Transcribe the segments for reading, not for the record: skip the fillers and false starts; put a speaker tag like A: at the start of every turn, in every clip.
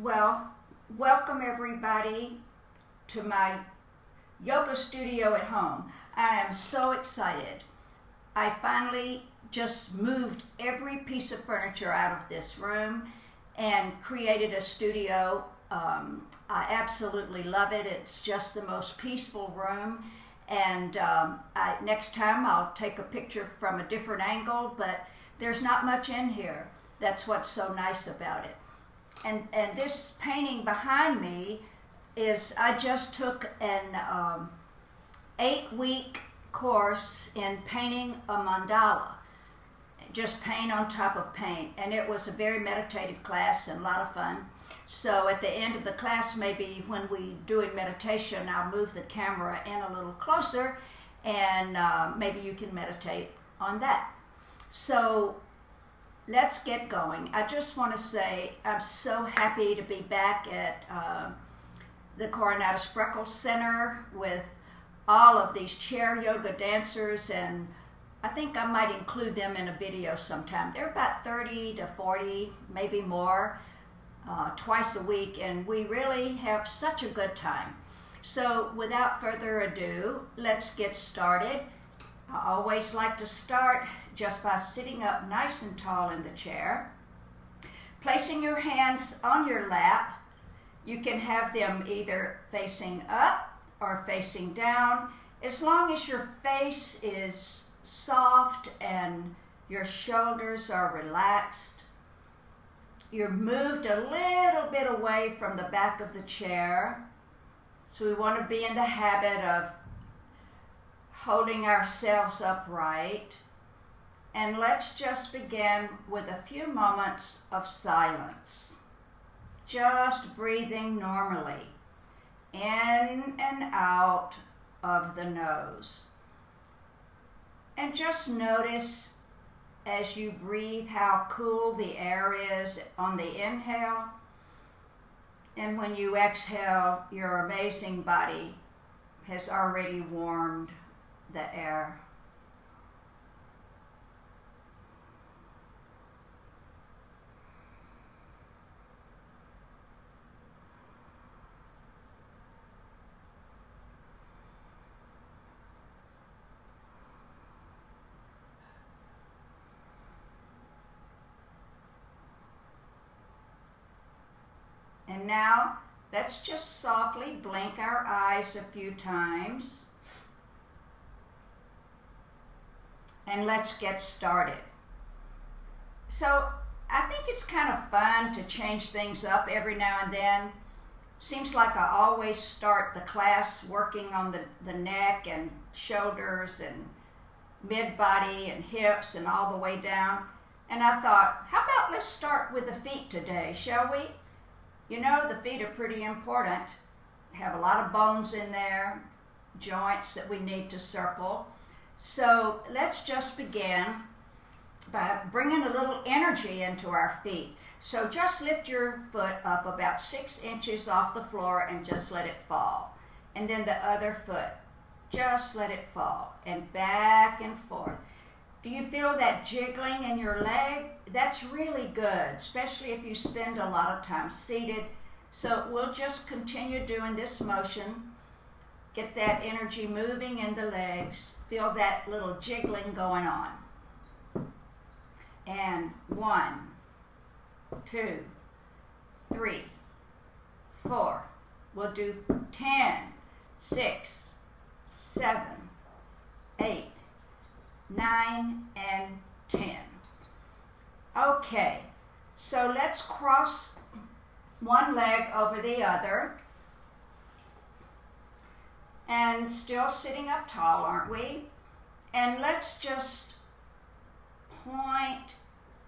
A: Well, welcome everybody to my yoga studio at home. I am so excited. I finally just moved every piece of furniture out of this room and created a studio. I absolutely love it. It's just the most peaceful room. And next time I'll take a picture from a different angle, but there's not much in here. That's what's so nice about it. And this painting behind me is, I just took an 8-week course in painting a mandala. Just paint on top of paint. And it was a very meditative class and a lot of fun. So at the end of the class, maybe when we doing meditation, I'll move the camera in a little closer and maybe you can meditate on that. So let's get going. I just want to say I'm so happy to be back at the Coronado Spreckels Center with all of these chair yoga dancers, and I think I might include them in a video sometime. They're about 30 to 40, maybe more, twice a week, and we really have such a good time. So without further ado, let's get started. I always like to start just by sitting up nice and tall in the chair, placing your hands on your lap. You can have them either facing up or facing down, as long as your face is soft and your shoulders are relaxed. You're moved a little bit away from the back of the chair. So we want to be in the habit of holding ourselves upright. And let's just begin with a few moments of silence. Just breathing normally, in and out of the nose. And just notice as you breathe how cool the air is on the inhale. And when you exhale, your amazing body has already warmed the air. And now, let's just softly blink our eyes a few times. And let's get started. So, I think it's kind of fun to change things up every now and then. Seems like I always start the class working on the neck and shoulders and mid-body and hips and all the way down. And I thought, how about let's start with the feet today, shall we? You know, the feet are pretty important. Have a lot of bones in there, joints that we need to circle. So let's just begin by bringing a little energy into our feet. So just lift your foot up about 6 inches off the floor and just let it fall. And then the other foot, just let it fall, and back and forth. Do you feel that jiggling in your leg? That's really good, especially if you spend a lot of time seated. So we'll just continue doing this motion. Get that energy moving in the legs. Feel that little jiggling going on. And 1, 2, 3, 4. We'll do 10, 6, 7, 8, 9, and 10. Okay, so let's cross one leg over the other. And still sitting up tall, aren't we? And let's just point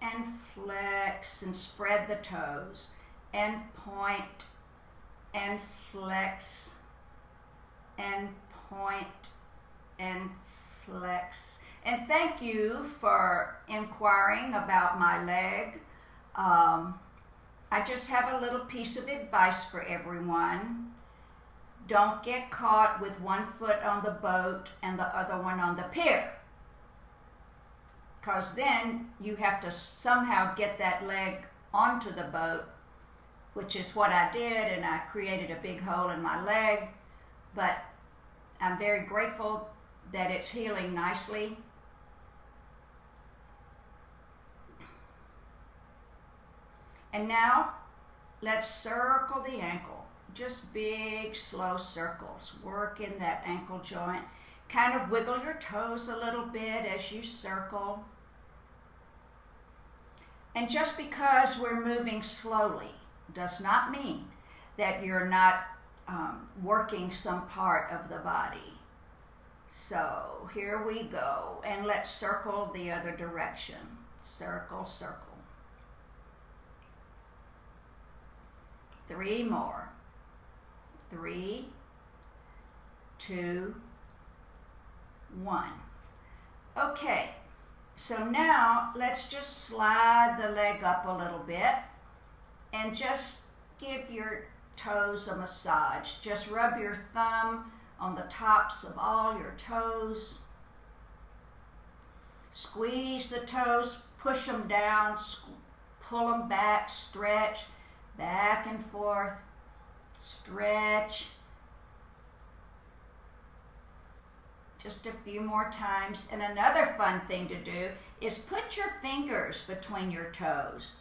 A: and flex and spread the toes. And point and flex and point and flex. And thank you for inquiring about my leg. I just have a little piece of advice for everyone. Don't get caught with one foot on the boat and the other one on the pier. Because then you have to somehow get that leg onto the boat which is what I did, and I created a big hole in my leg, but I'm very grateful that it's healing nicely. And now let's circle the ankle. Just big, slow circles. Work in that ankle joint. Kind of wiggle your toes a little bit as you circle. And just because we're moving slowly does not mean that you're not working some part of the body. So here we go. And let's circle the other direction. Circle, circle. 3 more. 3, 2, 1. Okay, so now let's just slide the leg up a little bit and just give your toes a massage. Just rub your thumb on the tops of all your toes. Squeeze the toes, push them down, pull them back, stretch, back and forth, stretch. Just a few more times. And another fun thing to do is put your fingers between your toes.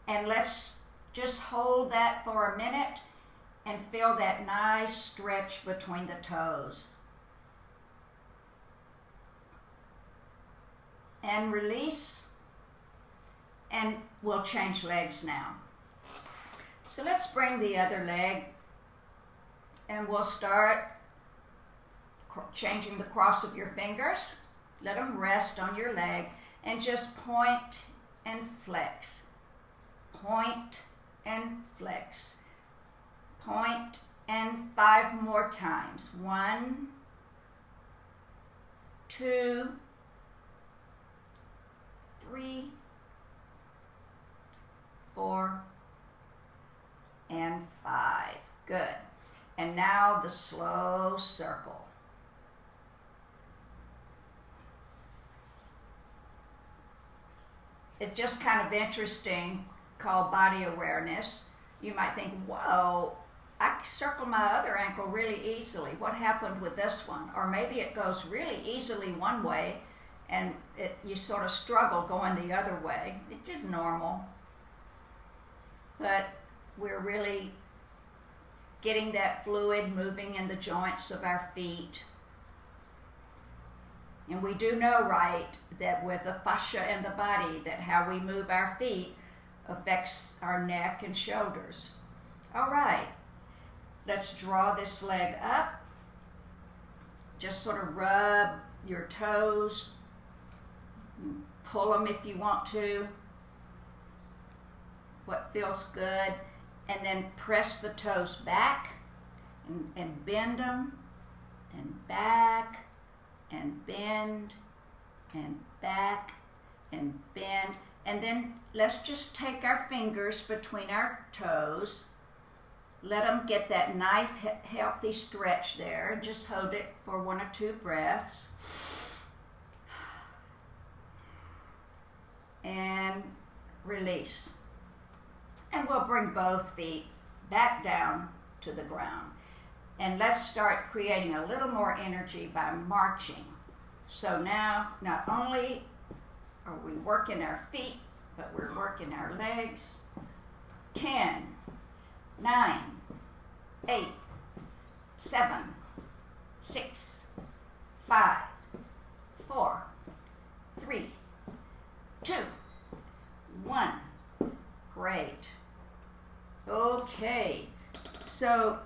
A: And let's just hold that for a minute and feel that nice stretch between the toes. And release. And we'll change legs now. So let's bring the other leg and we'll start changing the cross of your fingers. Let them rest on your leg and just point and flex. Point and flex. Point and 5 more times. 1, 2, 3, 4, and 5. Good. And now the slow circle. It's just kind of interesting, called body awareness. You might think, whoa, I circle my other ankle really easily. What happened with this one? Or maybe it goes really easily one way and you sort of struggle going the other way. It's just normal. But we're really getting that fluid moving in the joints of our feet. And we do know, right, that with the fascia in the body, that how we move our feet affects our neck and shoulders. All right, let's draw this leg up. Just sort of rub your toes, pull them if you want to, what feels good, and then press the toes back and bend them, and back, and bend, and back, and bend. And then let's just take our fingers between our toes, let them get that nice healthy stretch there, and just hold it for 1 or 2 breaths. And release. And we'll bring both feet back down to the ground. And let's start creating a little more energy by marching. So now, not only are we working our feet, but we're working our legs. 10, 9, 8, 7, 6, 5, 4, 3, 2, 1. Great. Okay, so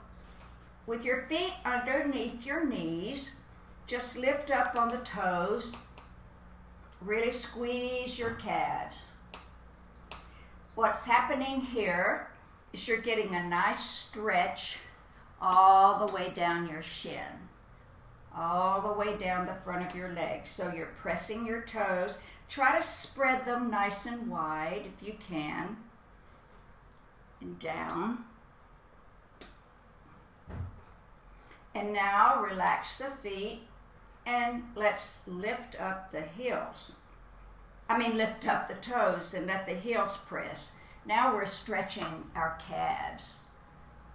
A: with your feet underneath your knees, just lift up on the toes. Really squeeze your calves. What's happening here is you're getting a nice stretch all the way down your shin, all the way down the front of your leg. So you're pressing your toes. Try to spread them nice and wide if you can. And down. And now relax the feet and let's lift up the heels. Lift up the toes and let the heels press. Now we're stretching our calves.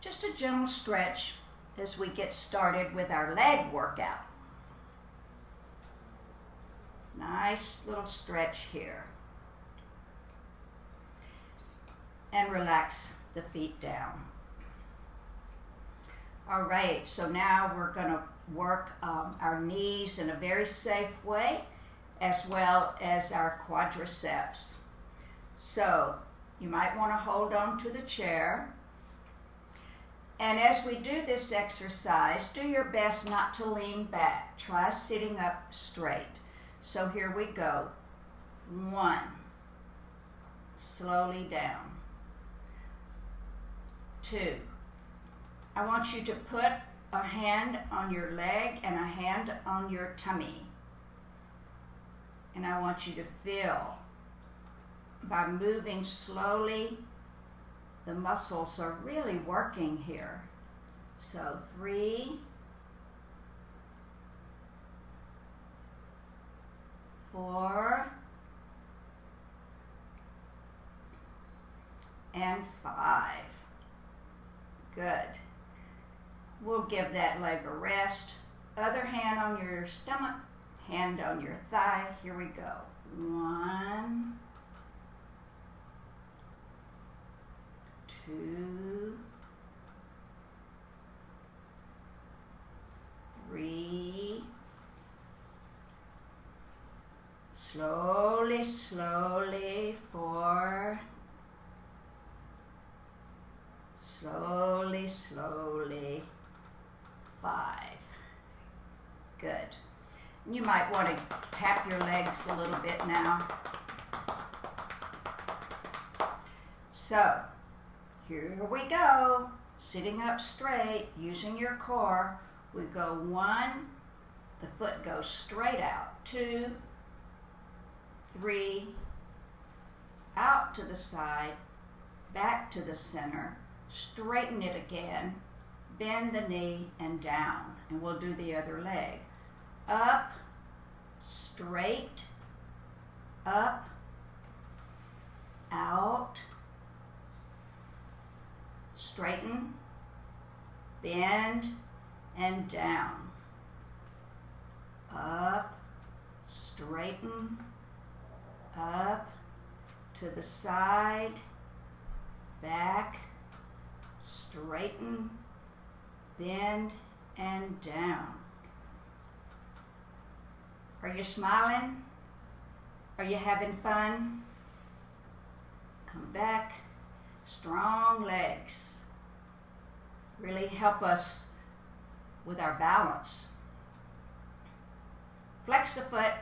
A: Just a gentle stretch as we get started with our leg workout. Nice little stretch here. And relax the feet down. All right, so now we're going to work our knees in a very safe way, as well as our quadriceps. So you might want to hold on to the chair. And as we do this exercise, do your best not to lean back. Try sitting up straight. So here we go. 1. Slowly down. 2. I want you to put a hand on your leg and a hand on your tummy. And I want you to feel, by moving slowly, the muscles are really working here. So 3, 4, and 5. Good. We'll give that leg a rest. Other hand on your stomach, hand on your thigh. Here we go. 1, 2, 3. Slowly, slowly. 4. Slowly, slowly. 5. Good. You might want to tap your legs a little bit now. So, here we go. Sitting up straight, using your core. We go 1, the foot goes straight out. 2, 3, out to the side, back to the center. Straighten it again, bend the knee and down, and we'll do the other leg. Up, straight, up, out, straighten, bend, and down. Up, straighten, up, to the side, back, straighten, bend, and down. Are you smiling? Are you having fun? Come back. Strong legs really help us with our balance. Flex the foot,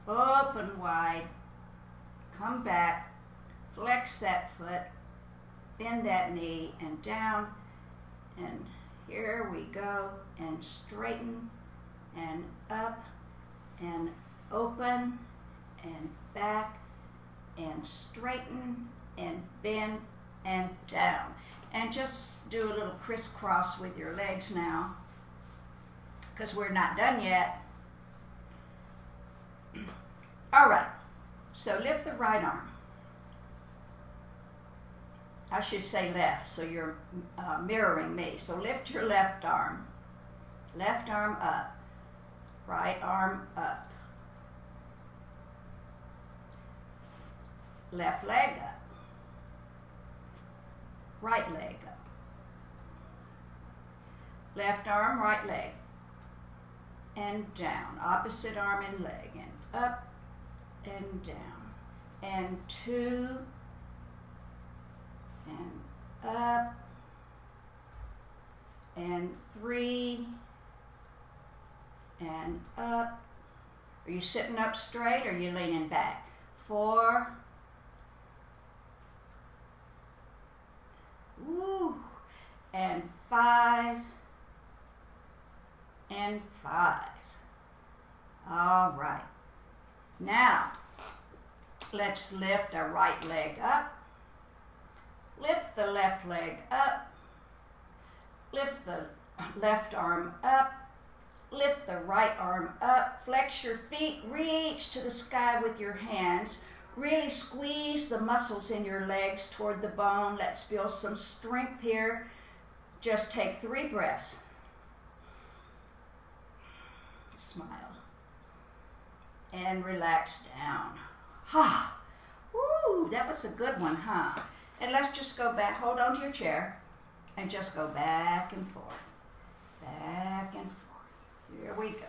A: open wide, come back, flex that foot, bend that knee and down, and here we go, and straighten, and up, and open, and back, and straighten, and bend, and down. And just do a little crisscross with your legs now, because we're not done yet. All right, so lift the right arm. I should say left, so you're mirroring me. So lift your left arm up, right arm up, left leg up, right leg up, left arm, right leg, and down, opposite arm and leg, and up and down, and 2, and up, and 3, and up. Are you sitting up straight or are you leaning back? 4, woo, and 5, and 5. All right. Now, let's lift our right leg up. Lift the left leg up. Lift the left arm up. Lift the right arm up. Flex your feet. Reach to the sky with your hands. Really squeeze the muscles in your legs toward the bone. Let's build some strength here. Just take 3 breaths. Smile. And relax down. Ha! Woo! That was a good one, huh? And let's just go back. Hold on to your chair and just go back and forth. Back and forth. Here we go.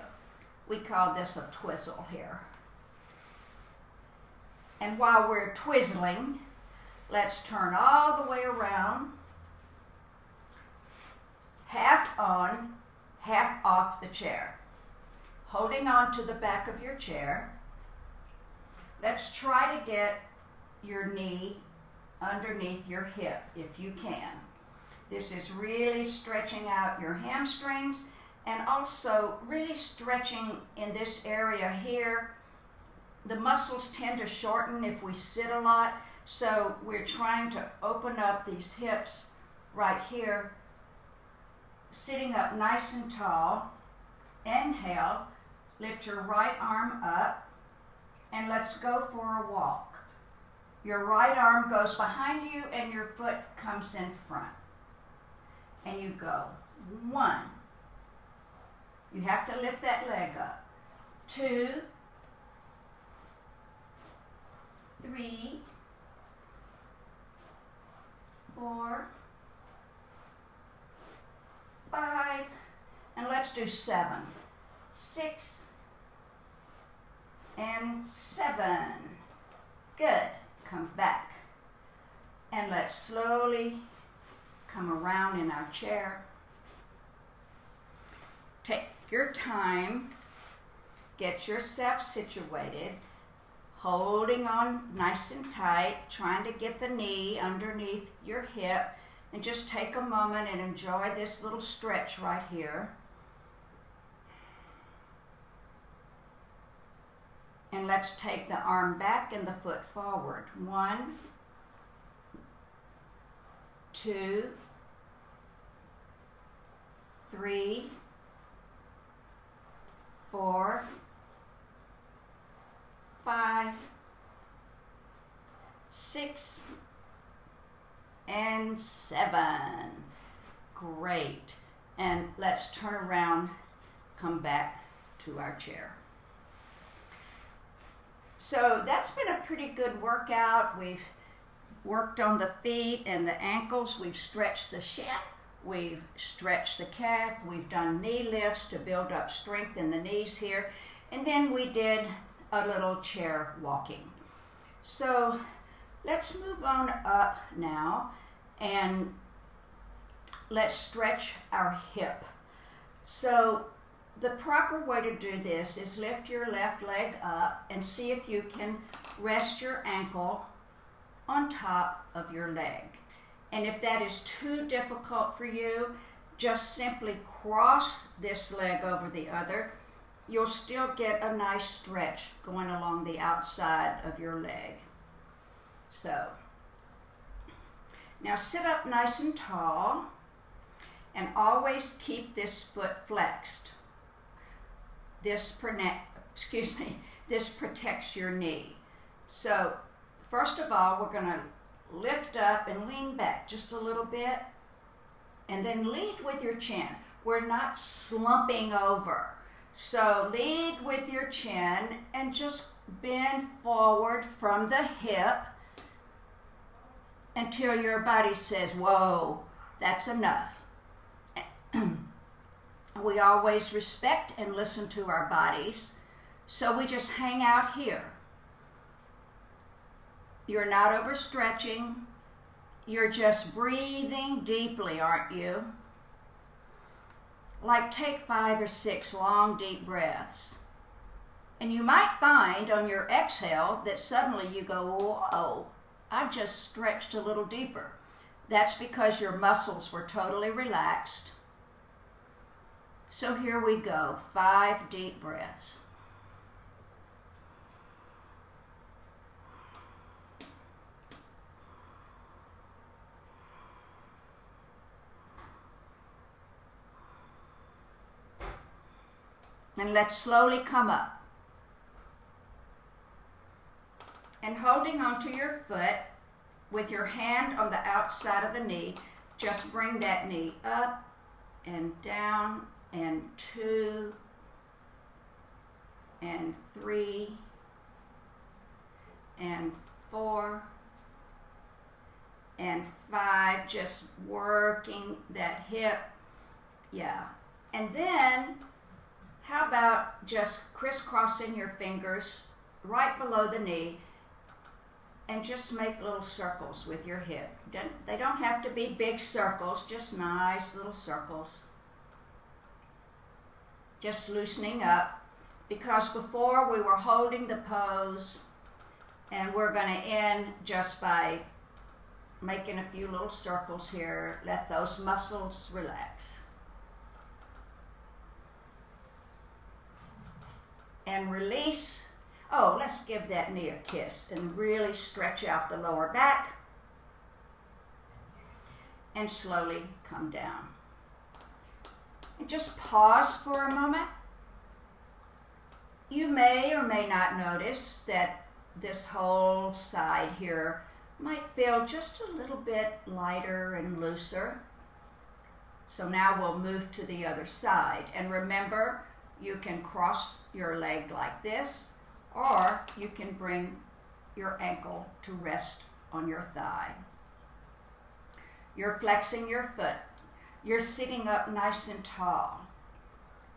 A: We call this a twizzle here. And while we're twizzling, let's turn all the way around. Half on, half off the chair. Holding on to the back of your chair. Let's try to get your knee underneath your hip if you can. This is really stretching out your hamstrings and also really stretching in this area here. The muscles tend to shorten if we sit a lot, so we're trying to open up these hips right here. Sitting up nice and tall. Inhale, lift your right arm up, and let's go for a walk. Your right arm goes behind you and your foot comes in front. And you go. 1. You have to lift that leg up. 2, 3, 4, 5, and let's do 7, 6, and 7. Good. Come back. And let's slowly come around in our chair. Take your time. Get yourself situated. Holding on nice and tight, trying to get the knee underneath your hip, and just take a moment and enjoy this little stretch right here. And let's take the arm back and the foot forward. 1, 2, 3, 4, 5, 6, and 7. Great. And let's turn around, come back to our chair. So that's been a pretty good workout. We've worked on the feet and the ankles. We've stretched the shin. We've stretched the calf. We've done knee lifts to build up strength in the knees here. And then we did a little chair walking. So let's move on up now and let's stretch our hip. So the proper way to do this is lift your left leg up and see if you can rest your ankle on top of your leg. And if that is too difficult for you, just simply cross this leg over the other. You'll still get a nice stretch going along the outside of your leg. So, now sit up nice and tall and always keep this foot flexed. This protects your knee. So, first of all, we're going to lift up and lean back just a little bit, and then lead with your chin. We're not slumping over. So lead with your chin and just bend forward from the hip until your body says, whoa, that's enough. We always respect and listen to our bodies, so we just hang out here. You're not overstretching. You're just breathing deeply, aren't you? Like take 5 or 6 long, deep breaths. And you might find on your exhale that suddenly you go, whoa, I just stretched a little deeper. That's because your muscles were totally relaxed. So here we go, 5 deep breaths. And let's slowly come up. And holding onto your foot with your hand on the outside of the knee, just bring that knee up and down, and 2 and 3 and 4 and 5, just working that hip. Yeah. And then how about just crisscrossing your fingers right below the knee and just make little circles with your hip. They don't have to be big circles, just nice little circles. Just loosening up, because before we were holding the pose, and we're going to end just by making a few little circles here. Let those muscles relax. And release. Oh, let's give that knee a kiss and really stretch out the lower back. And slowly come down. And just pause for a moment. You may or may not notice that this whole side here might feel just a little bit lighter and looser. So now we'll move to the other side. And remember, you can cross your leg like this, or you can bring your ankle to rest on your thigh. You're flexing your foot. You're sitting up nice and tall.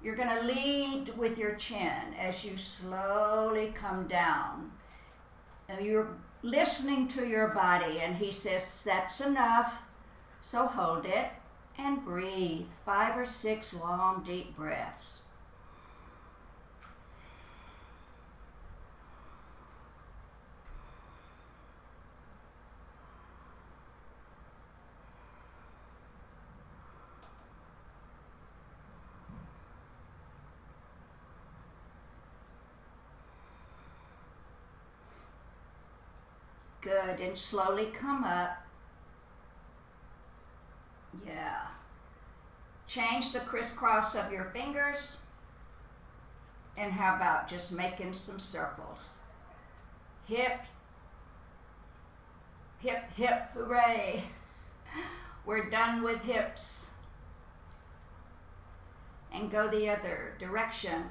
A: You're going to lead with your chin as you slowly come down. And you're listening to your body, and he says, that's enough. So hold it and breathe. 5 or 6 long, deep breaths. Good, and slowly come up. Yeah. Change the crisscross of your fingers. And how about just making some circles? Hip, hip, hip, hooray. We're done with hips. And go the other direction.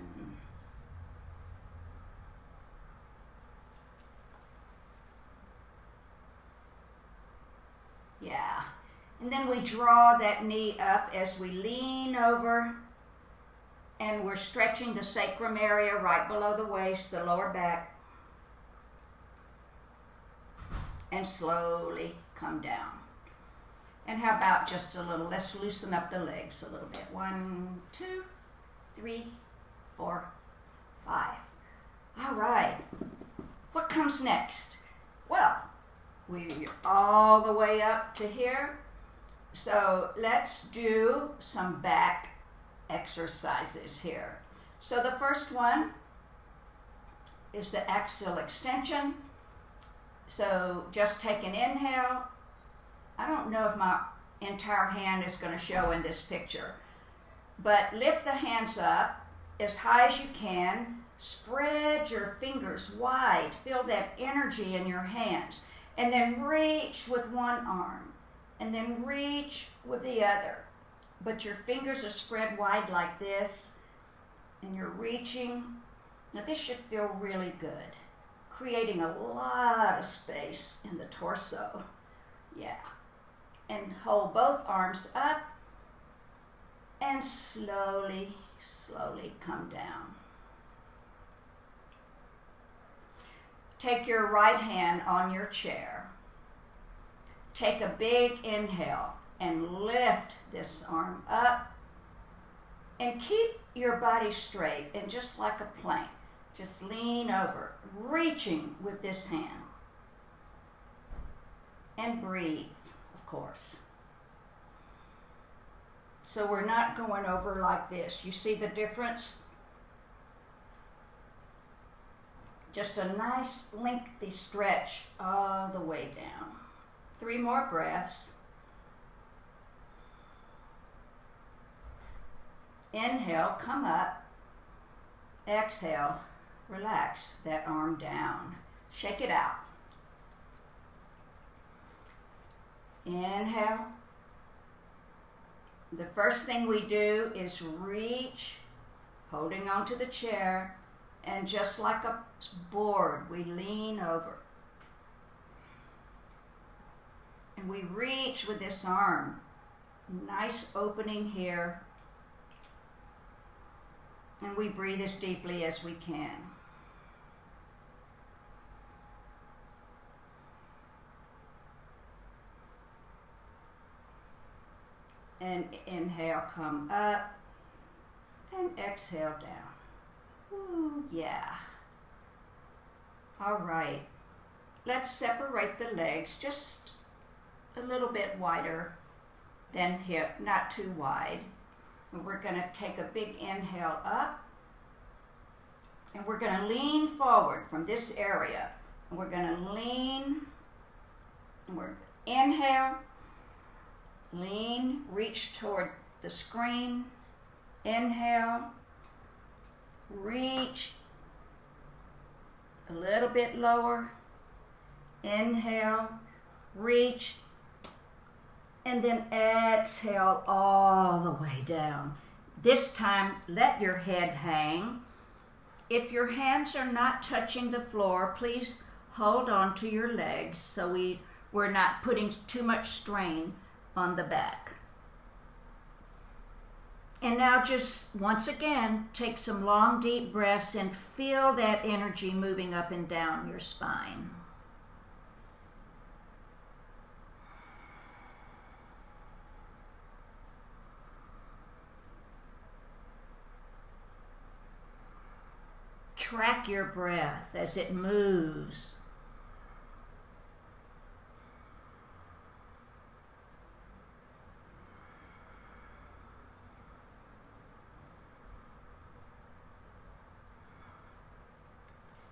A: Yeah. And then we draw that knee up as we lean over, and we're stretching the sacrum area right below the waist, the lower back, and slowly come down. And how about just a little, let's loosen up the legs a little bit. 1, 2, 3, 4, 5. All right. What comes next? Well, we're all the way up to here. So let's do some back exercises here. So the first one is the axial extension. So just take an inhale. I don't know if my entire hand is going to show in this picture, but lift the hands up as high as you can. Spread your fingers wide. Feel that energy in your hands. And then reach with one arm, and then reach with the other. But your fingers are spread wide like this, and you're reaching. Now this should feel really good, creating a lot of space in the torso. Yeah. And hold both arms up, and slowly, slowly come down. Take your right hand on your chair. Take a big inhale and lift this arm up. And keep your body straight and just like a plank. Just lean over, reaching with this hand. And breathe, of course. So we're not going over like this. You see the difference? Just a nice lengthy stretch all the way down. 3 more breaths. Inhale, come up. Exhale, relax that arm down. Shake it out. Inhale. The first thing we do is reach, holding onto the chair, and just like a board, we lean over. And we reach with this arm. Nice opening here. And we breathe as deeply as we can. And inhale, come up, and exhale down. Ooh, yeah. All right. Let's separate the legs just a little bit wider than hip, not too wide. And we're going to take a big inhale up, and we're going to lean forward from this area. And we're going to lean, and we're inhale, lean, reach toward the screen, inhale, reach a little bit lower, inhale, reach, and then exhale all the way down. This time, let your head hang. If your hands are not touching the floor, please hold on to your legs so we're not putting too much strain on the back. And now just once again, take some long deep breaths and feel that energy moving up and down your spine. Track your breath as it moves.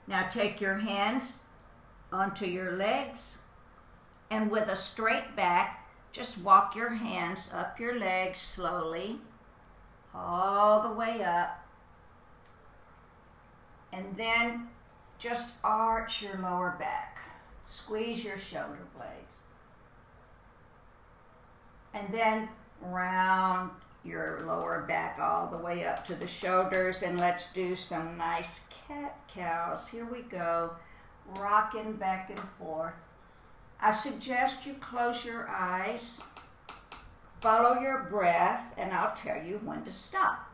A: Now take your hands onto your legs, and with a straight back, just walk your hands up your legs slowly, all the way up, and then just arch your lower back. Squeeze your shoulder blades. And then round your lower back all the way up to the shoulders, and let's do some nice cat-cows. Here we go, rocking back and forth. I suggest you close your eyes, follow your breath, and I'll tell you when to stop.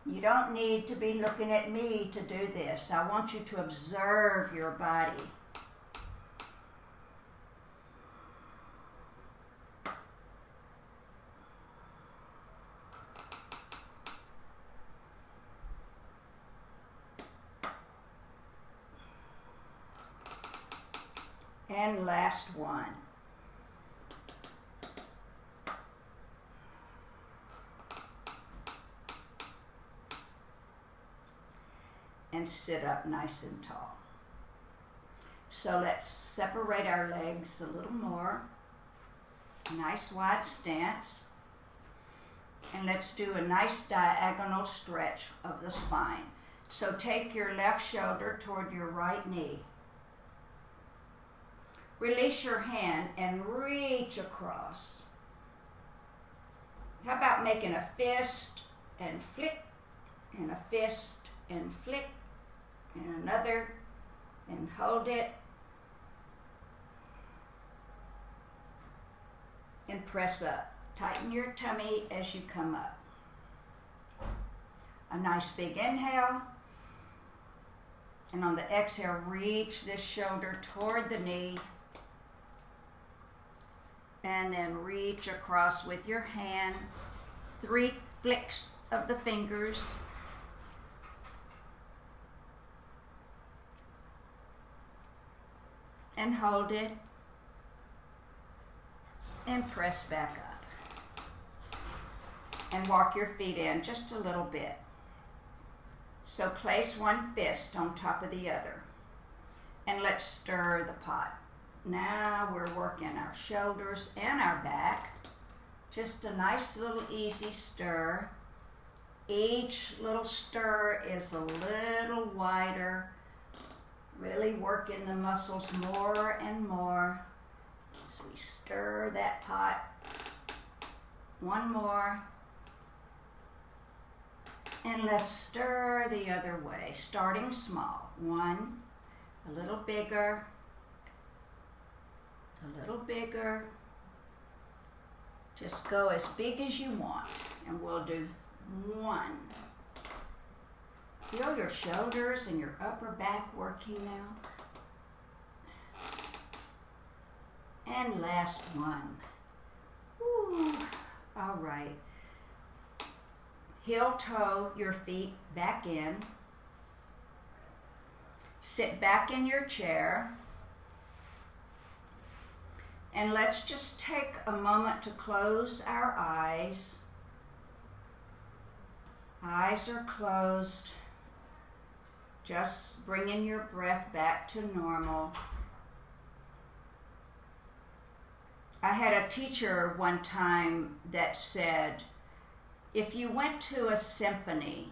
A: You don't need to be looking at me to do this. I want you to observe your body. And last one. And sit up nice and tall. So let's separate our legs a little more. Nice wide stance. And let's do a nice diagonal stretch of the spine. So take your left shoulder toward your right knee. Release your hand and reach across. How about making a fist and flick, and a fist and flick, and another, and hold it, and press up. Tighten your tummy as you come up. A nice big inhale, and on the exhale, reach this shoulder toward the knee, and then reach across with your hand. 3 flicks of the fingers. And hold it. And press back up. And walk your feet in just a little bit. So place one fist on top of the other. And let's stir the pot. Now we're working our shoulders and our back. Just a nice little easy stir. Each little stir is a little wider Really working the muscles more and more as we stir that pot. One more. And let's stir the other way, starting small. One, a little bigger, a little bigger. Just go as big as you want, and we'll do one. Feel your shoulders and your upper back working now. And last one. Ooh, all right. Heel toe your feet back in. Sit back in your chair. And let's just take a moment to close our eyes. Eyes are closed. Just bringing your breath back to normal. I had a teacher one time that said, if you went to a symphony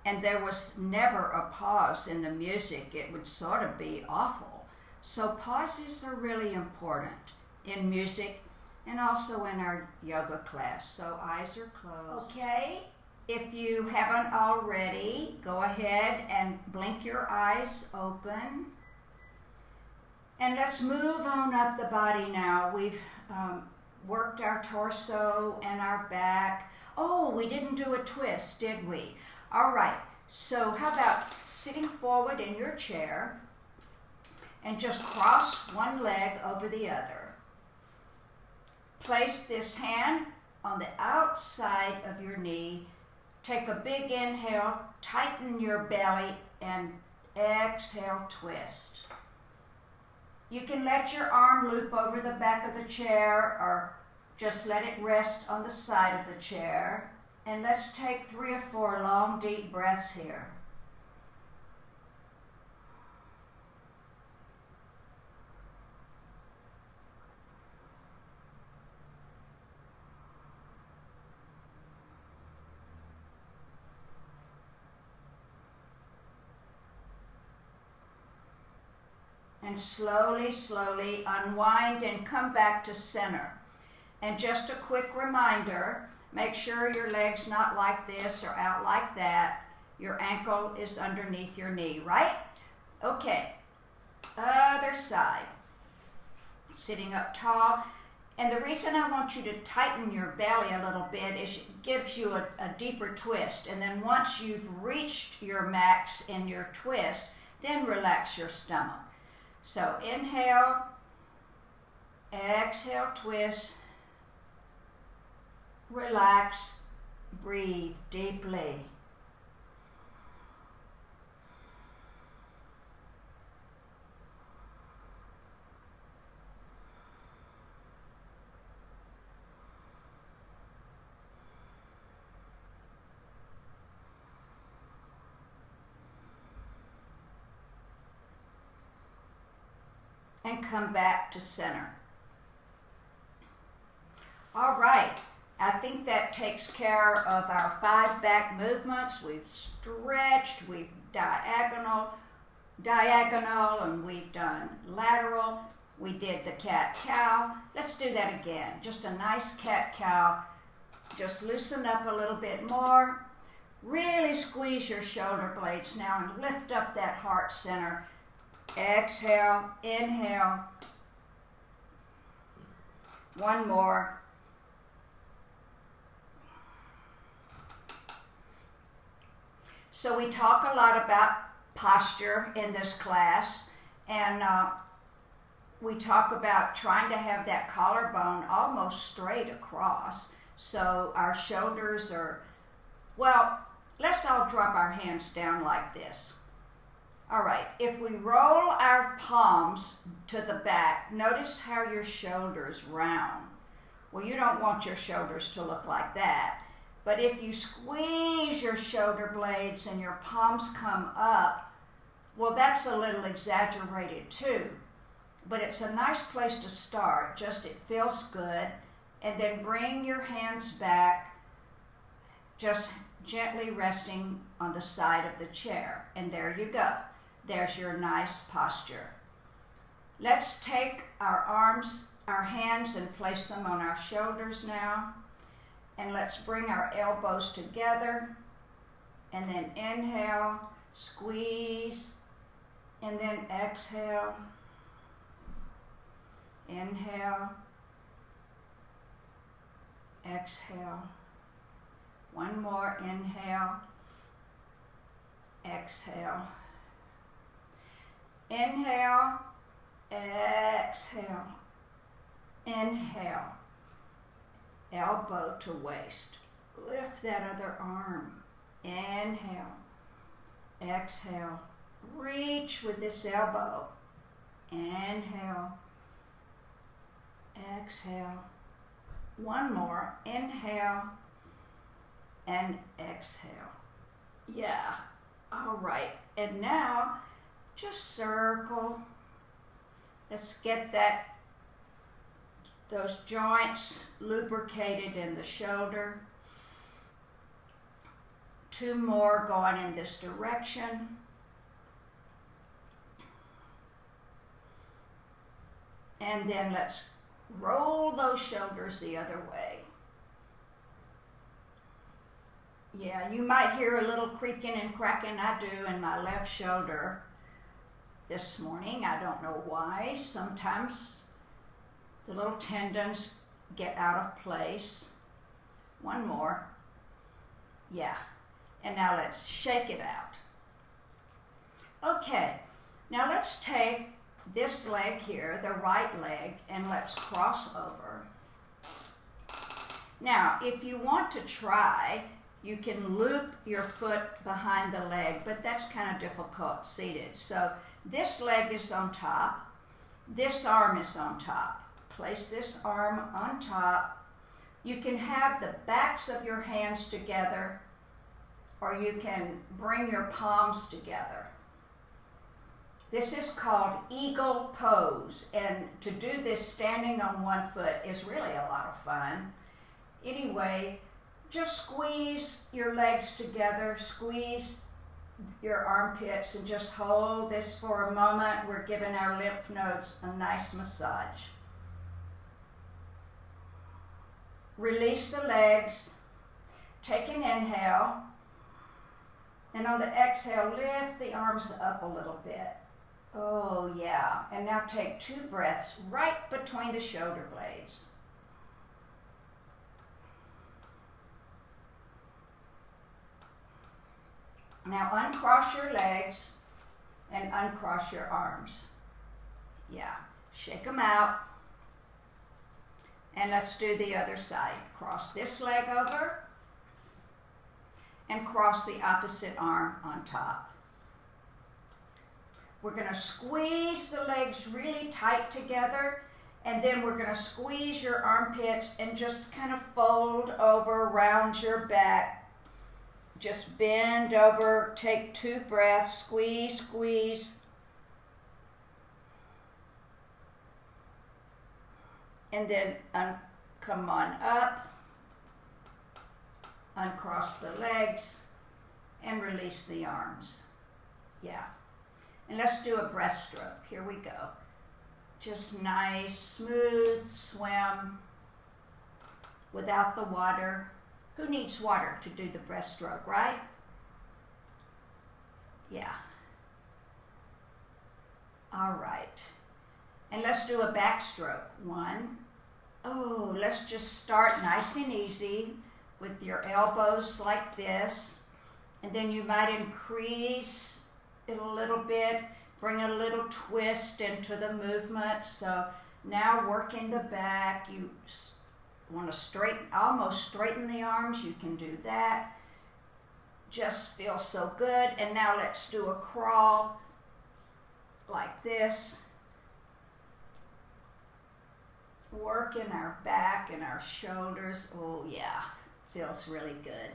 A: and there was never a pause in the music, it would sort of be awful. So pauses are really important in music and also in our yoga class. So eyes are closed. Okay, if you haven't already, go ahead and blink your eyes open. And let's move on up the body now. We've worked our torso and our back. Oh, we didn't do a twist, did we? All right, so how about sitting forward in your chair and just cross one leg over the other. Place this hand on the outside of your knee. Take a big inhale, tighten your belly, and exhale, twist. You can let your arm loop over the back of the chair or just let it rest on the side of the chair. And let's take 3 or 4 long, deep breaths here. And slowly, slowly unwind and come back to center. And just a quick reminder, make sure your leg's not like this or out like that. Your ankle is underneath your knee, right? Okay, other side. Sitting up tall. And the reason I want you to tighten your belly a little bit is it gives you a deeper twist. And then once you've reached your max in your twist, then relax your stomach. So inhale, exhale, twist. Relax, breathe deeply. And come back to center. All right. I think that takes care of our 5 back movements. We've stretched, we've diagonal, and we've done lateral. We did the cat-cow. Let's do that again. Just a nice cat-cow. Just loosen up a little bit more. Really squeeze your shoulder blades now and lift up that heart center. Exhale, inhale. One more. So we talk a lot about posture in this class, and we talk about trying to have that collarbone almost straight across. So our shoulders are, well, let's all drop our hands down like this. All right, if we roll our palms to the back, notice how your shoulders round. Well, you don't want your shoulders to look like that. But if you squeeze your shoulder blades and your palms come up, well, that's a little exaggerated too. But it's a nice place to start. Just it feels good. And then bring your hands back, just gently resting on the side of the chair. And there you go. There's your nice posture. Let's take our hands and place them on our shoulders now. And let's bring our elbows together. And then inhale, squeeze, and then exhale. Inhale, exhale. One more, inhale, exhale. Inhale, exhale. Inhale, elbow to waist. Lift that other arm. Inhale, exhale. Reach with this elbow. Inhale, exhale. One more, inhale and exhale. Yeah, all right. And now, just circle. Let's get those joints lubricated in the shoulder. Two more going in this direction. And then let's roll those shoulders the other way. Yeah, you might hear a little creaking and cracking. I do in my left shoulder this morning. I don't know why. Sometimes the little tendons get out of place. One more. Yeah. And now let's shake it out. Okay. Now let's take this leg here, the right leg, and let's cross over. Now, if you want to try, you can loop your foot behind the leg, but that's kind of difficult seated. So this leg is on top, this arm is on top. Place this arm on top. You can have the backs of your hands together, or you can bring your palms together. This is called eagle pose, and to do this standing on one foot is really a lot of fun. Anyway, just squeeze your legs together, squeeze your armpits, and just hold this for a moment. We're giving our lymph nodes a nice massage. Release the legs, take an inhale, and on the exhale, lift the arms up a little bit. Oh yeah, and now take 2 breaths right between the shoulder blades. Now uncross your legs and uncross your arms. Yeah, shake them out. And let's do the other side. Cross this leg over and cross the opposite arm on top. We're going to squeeze the legs really tight together, and then we're going to squeeze your armpits and just kind of fold over around your back. Just bend over, take 2 breaths, squeeze, squeeze. And then come on up, uncross the legs, and release the arms. Yeah. And let's do a breaststroke. Here we go. Just nice, smooth swim without the water. Who needs water to do the breaststroke, right? Yeah. All right. And let's do a backstroke. 1. Oh, let's just start nice and easy with your elbows like this. And then you might increase it a little bit, bring a little twist into the movement. So now working the back, you want to almost straighten the arms, you can do that. Just feels so good. And now let's do a crawl like this. Working our back and our shoulders. Oh yeah, feels really good.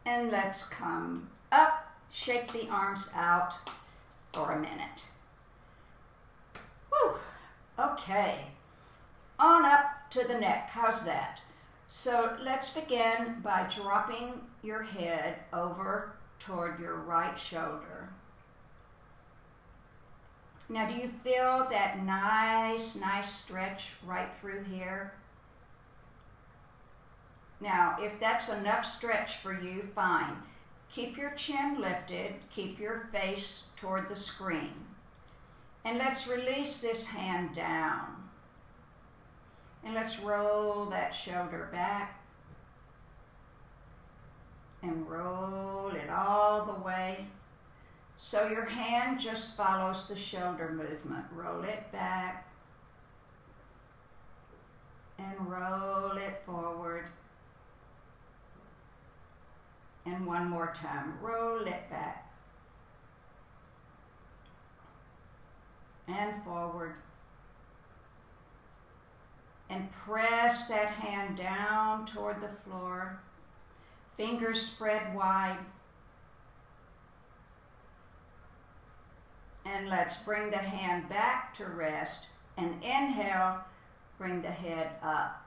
A: And let's come up, shake the arms out for a minute. Woo! Okay, on up to the neck. How's that? So let's begin by dropping your head over toward your right shoulder. Now, do you feel that nice stretch right through here? Now, if that's enough stretch for you, fine. Keep your chin lifted, keep your face toward the screen. And let's release this hand down. And let's roll that shoulder back and roll it all the way. So your hand just follows the shoulder movement. Roll it back and roll it forward. And one more time, roll it back and forward. And press that hand down toward the floor. Fingers spread wide. And let's bring the hand back to rest. And inhale, bring the head up.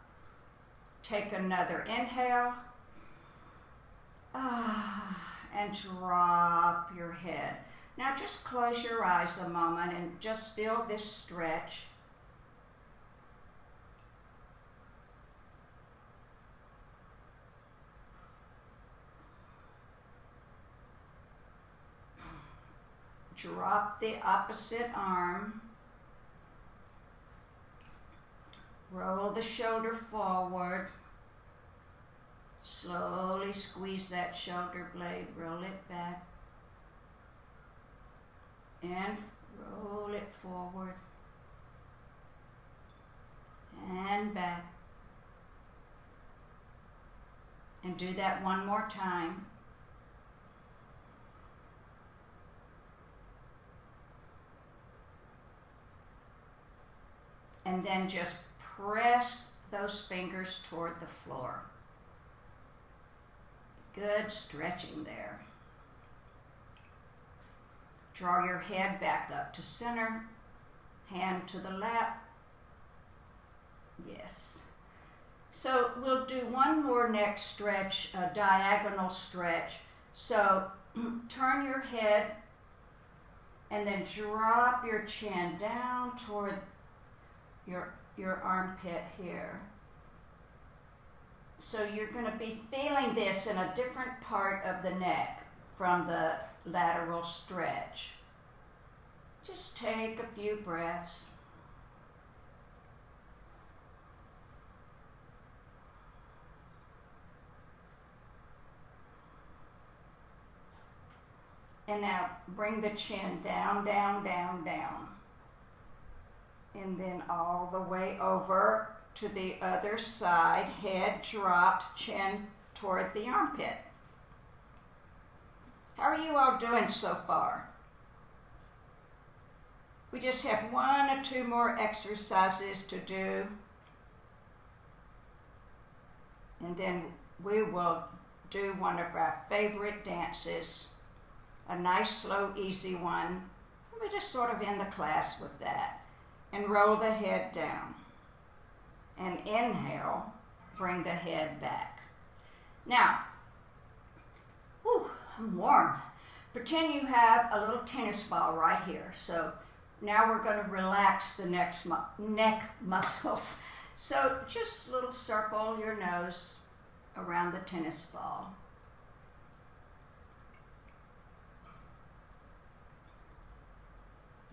A: Take another inhale. And drop your head. Now just close your eyes a moment and just feel this stretch. Drop the opposite arm. Roll the shoulder forward. Slowly squeeze that shoulder blade. Roll it back. And roll it forward. And back. And do that one more time. And then just press those fingers toward the floor. Good stretching there. Draw your head back up to center. Hand to the lap. Yes. So we'll do one more neck stretch, a diagonal stretch. So turn your head and then drop your chin down toward your armpit here. So you're going to be feeling this in a different part of the neck from the lateral stretch. Just take a few breaths. And now bring the chin down, down, down, down. And then all the way over to the other side, head dropped, chin toward the armpit. How are you all doing so far? We just have 1 or 2 more exercises to do. And then we will do one of our favorite dances, a nice, slow, easy one. We just sort of end the class with that. And roll the head down. And inhale, bring the head back. Now, I'm warm. Pretend you have a little tennis ball right here. So now we're going to relax the neck muscles. So just little circle your nose around the tennis ball.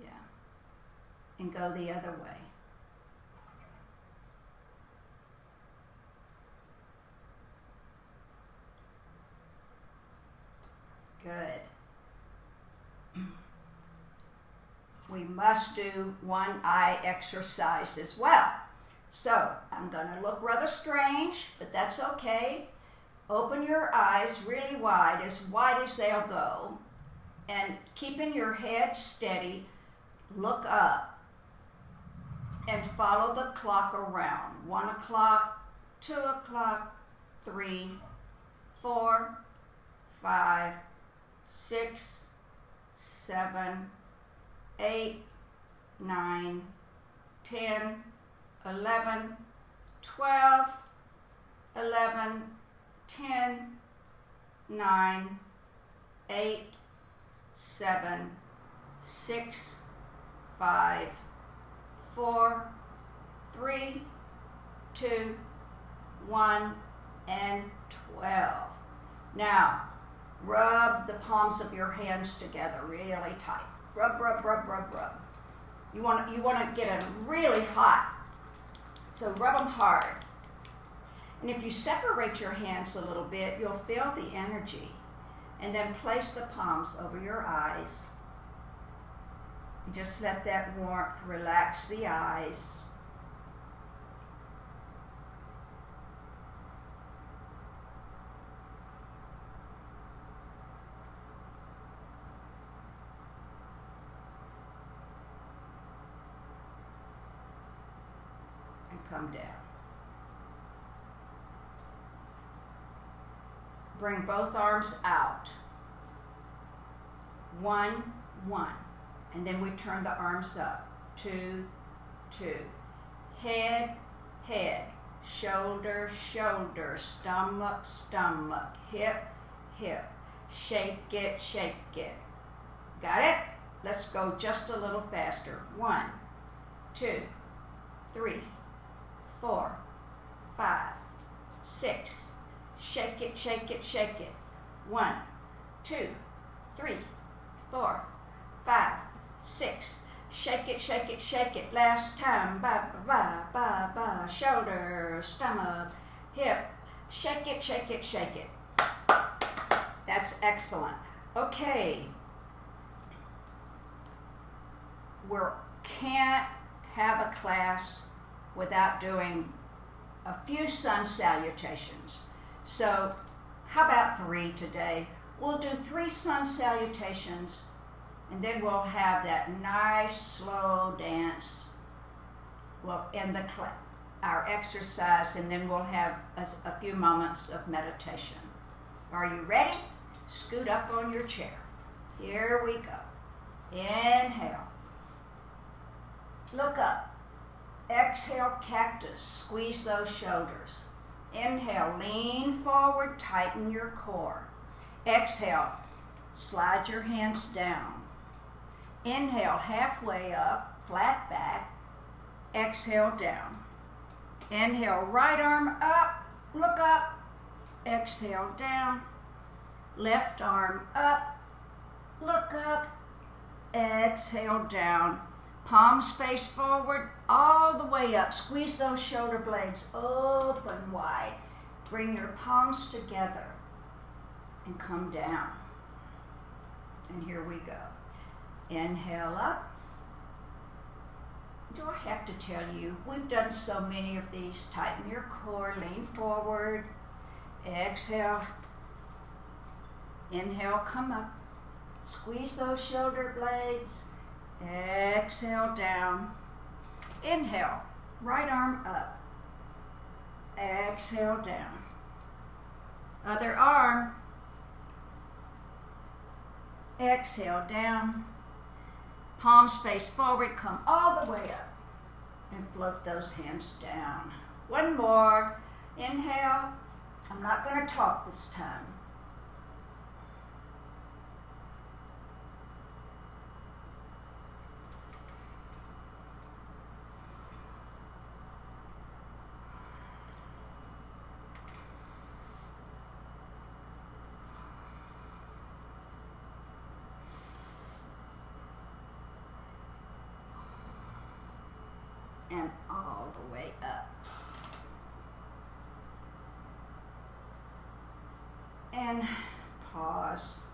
A: Yeah. And go the other way. Good. We must do one eye exercise as well. So I'm going to look rather strange, but that's okay. Open your eyes really wide as they'll go. And keeping your head steady, look up and follow the clock around. 1 o'clock, 2 o'clock, 3, 4, 5, 6, 7, 8, 9, 10, 11, 12, 11, 10, 9, 8, 7, 6, 5, 4, 3, 2, 1, and 12. Now, rub the palms of your hands together really tight. Rub, rub, rub, rub, rub. You want to get them really hot, so rub them hard. And if you separate your hands a little bit, you'll feel the energy. And then place the palms over your eyes. Just let that warmth relax the eyes. And come down. Bring both arms out. 1, 1. And then we turn the arms up. 2, 2. Head, head. Shoulder, shoulder. Stomach, stomach. Hip, hip. Shake it, shake it. Got it? Let's go just a little faster. 1, 2, 3, 4, 5, 6. Shake it, shake it, shake it. 1, 2, 3, 4, 5, 6. Shake it, shake it, shake it. Last time. Ba, ba, ba, ba. Shoulder, stomach, hip. Shake it, shake it, shake it. That's excellent. Okay. We can't have a class without doing a few sun salutations. So, how about 3 today? We'll do 3 sun salutations, and then we'll have that nice slow dance. We'll end our exercise, and then we'll have a few moments of meditation. Are you ready? Scoot up on your chair. Here we go. Inhale. Look up. Exhale, cactus. Squeeze those shoulders. Inhale, lean forward, tighten your core. Exhale, slide your hands down. Inhale, halfway up, flat back. Exhale, down. Inhale, right arm up, look up. Exhale, down. Left arm up, look up. Exhale, down. Palms face forward, all the way up. Squeeze those shoulder blades open wide. Bring your palms together and come down. And here we go. Inhale up. Do I have to tell you, we've done so many of these. Tighten your core, lean forward. Exhale. Inhale, come up. Squeeze those shoulder blades. Exhale, down. Inhale, right arm up. Exhale, down. Other arm. Exhale, down. Palms face forward, come all the way up. And float those hands down. One more. Inhale. I'm not going to talk this time. And all the way up. And pause.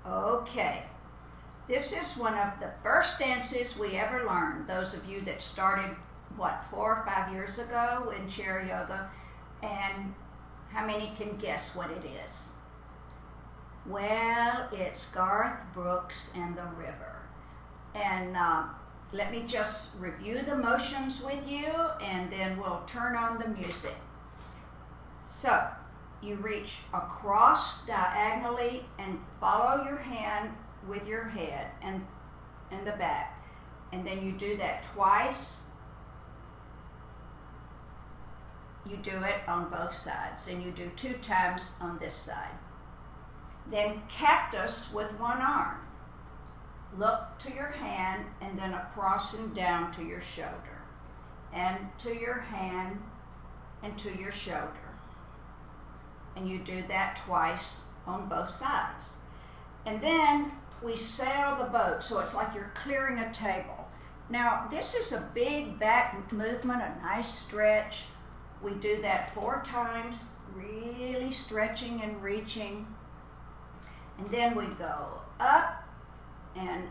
A: Okay. This is one of the first dances we ever learned. Those of you that started, 4 or 5 years ago in chair yoga. And how many can guess what it is? Well, it's Garth Brooks and the River. And let me just review the motions with you, and then we'll turn on the music. So, you reach across diagonally and follow your hand with your head and the back. And then you do that twice. you do it on both sides, and you do 2 times on this side. Then cactus with one arm. Look to your hand and then across and down to your shoulder, and to your hand and to your shoulder. And you do that twice on both sides. And then we sail the boat, so it's like you're clearing a table. Now, this is a big back movement, a nice stretch. We do that 4 times, really stretching and reaching. And then we go up and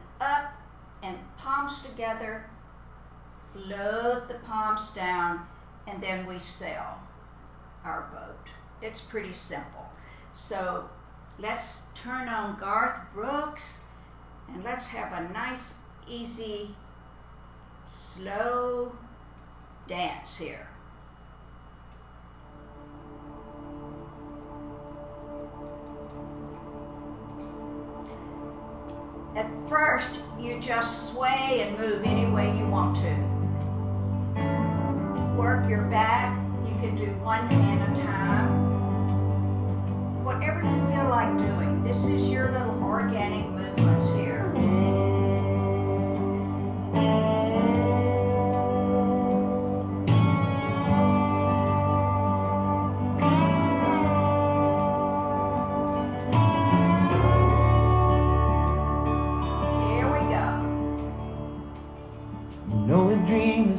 A: palms together, float the palms down, and then we sail our boat. It's pretty simple. So let's turn on Garth Brooks and let's have a nice, easy, slow dance here. At first, you just sway and move any way you want to. Work your back. You can do 1 hand at a time. Whatever you feel like doing. This is your little organic movements here.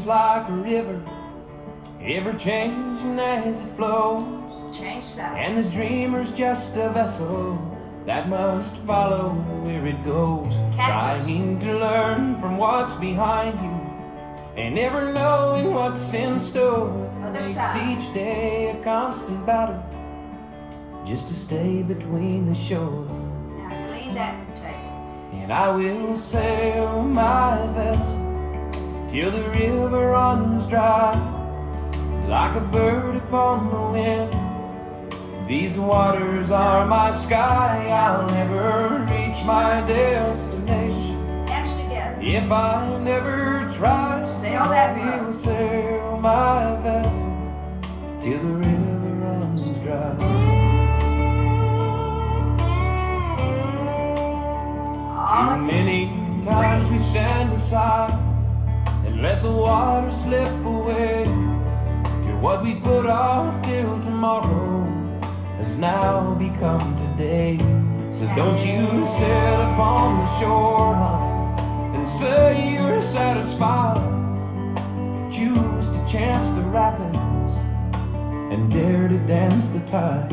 B: Like a river, ever changing as it flows.
A: Change sides.
B: And the dreamer's just a vessel that must follow where it goes.
A: Cactus.
B: Trying to learn from what's behind you and never knowing what's in store.
A: Other
B: Makes
A: side.
B: each day a constant battle just to stay between the shore.
A: Now clean that table.
B: And I will sail my vessel till the river runs dry, like a bird upon the wind. These waters are my sky. I'll never reach my destination
A: Hands together.
B: if I never try.
A: Sail that
B: I will
A: boat.
B: sail my vessel till the river runs dry.
A: All
B: Too
A: of
B: many times we stand aside and let the water slip away, till what we put off till tomorrow has now become today. So don't you sit upon the shoreline and say you're satisfied. Choose to chance the rapids and dare to dance the tide.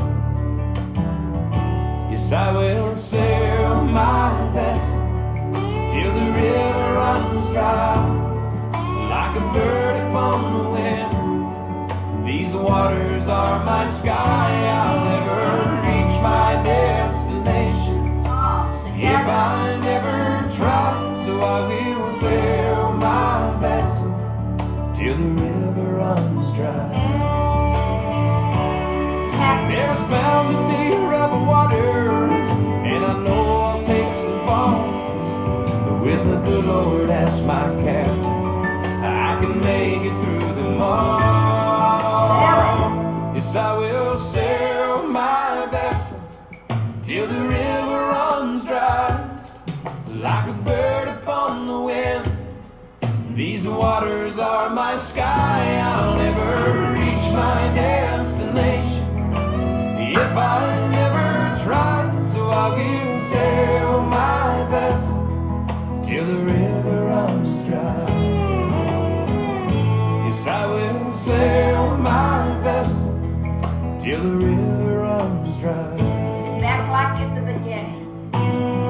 B: Yes, I will sail my vessel till the river runs dry, like a bird upon the wind. These waters are my sky. I'll never reach my destination
A: palms
B: if
A: together.
B: I never try. So I will sail my vessel till the river runs dry. There's bound to be rough waters, and I know I'll take some falls, but with the good Lord as my captain, I can make it through them all. Yes, I will sail my vessel till the river runs dry, like a bird upon the wind. These waters are my sky. I'll never reach my destination if I never try. So I will sail my vessel till the river runs dry. Yes, I will sail my vessel till the river runs dry.
A: And back like at the beginning.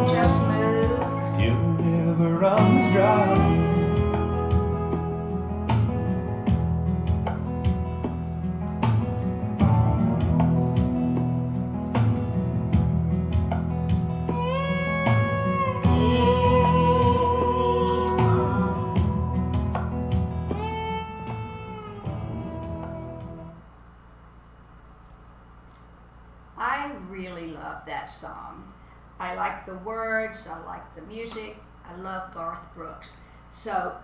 A: Just move.
B: Till the river runs dry.
A: I really love that song. I like the words, I like the music, I love Garth Brooks. So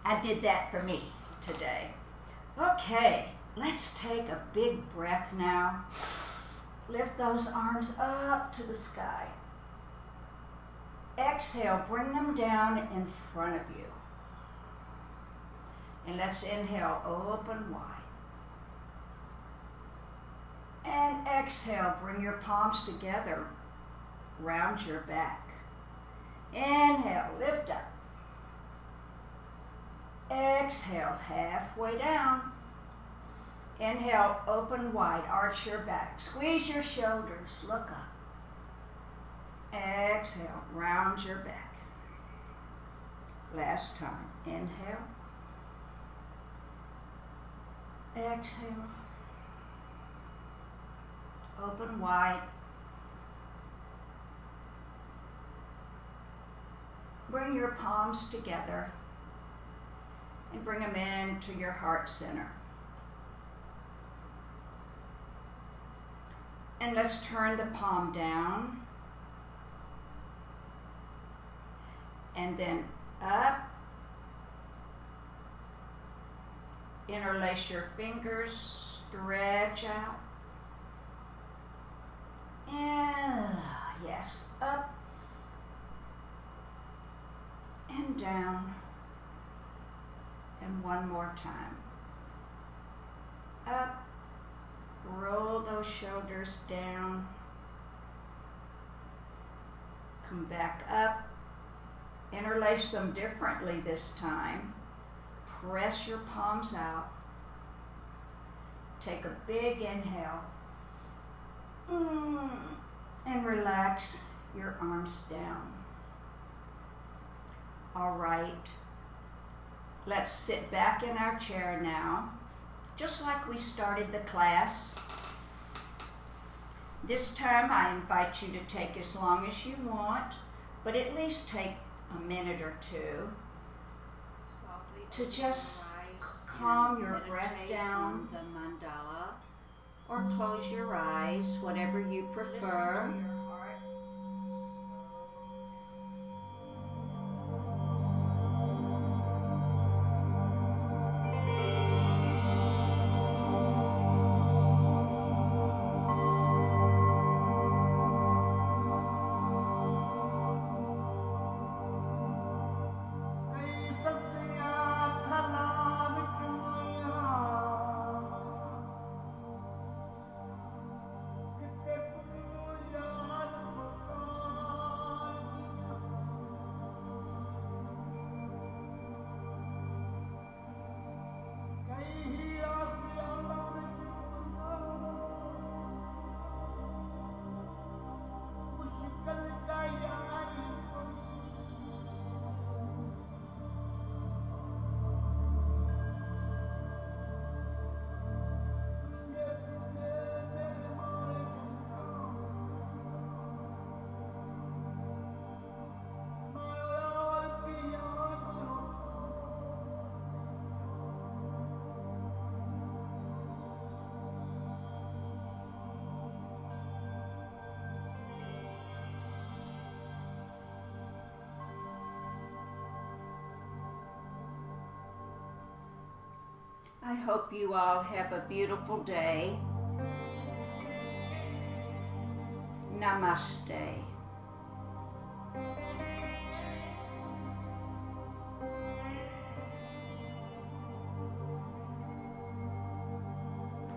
A: I did that for me today. Okay, let's take a big breath now. Lift those arms up to the sky. Exhale, bring them down in front of you. And let's inhale, open wide. And exhale, bring your palms together, round your back. Inhale, lift up. Exhale, halfway down. Inhale, open wide, arch your back. Squeeze your shoulders, look up. Exhale, round your back. Last time, inhale. Exhale. Open wide. Bring your palms together and bring them into your heart center. And let's turn the palm down and then up. Interlace your fingers, stretch out. And yes, up and down. And one more time. Up, roll those shoulders down. Come back up. Interlace them differently this time. Press your palms out. Take a big inhale. And relax your arms down. All right. Let's sit back in our chair now, just like we started the class. This time I invite you to take as long as you want, but at least take a minute or two to just calm your breath down. The mandala, or close your eyes, whatever you prefer. I hope you all have a beautiful day. Namaste.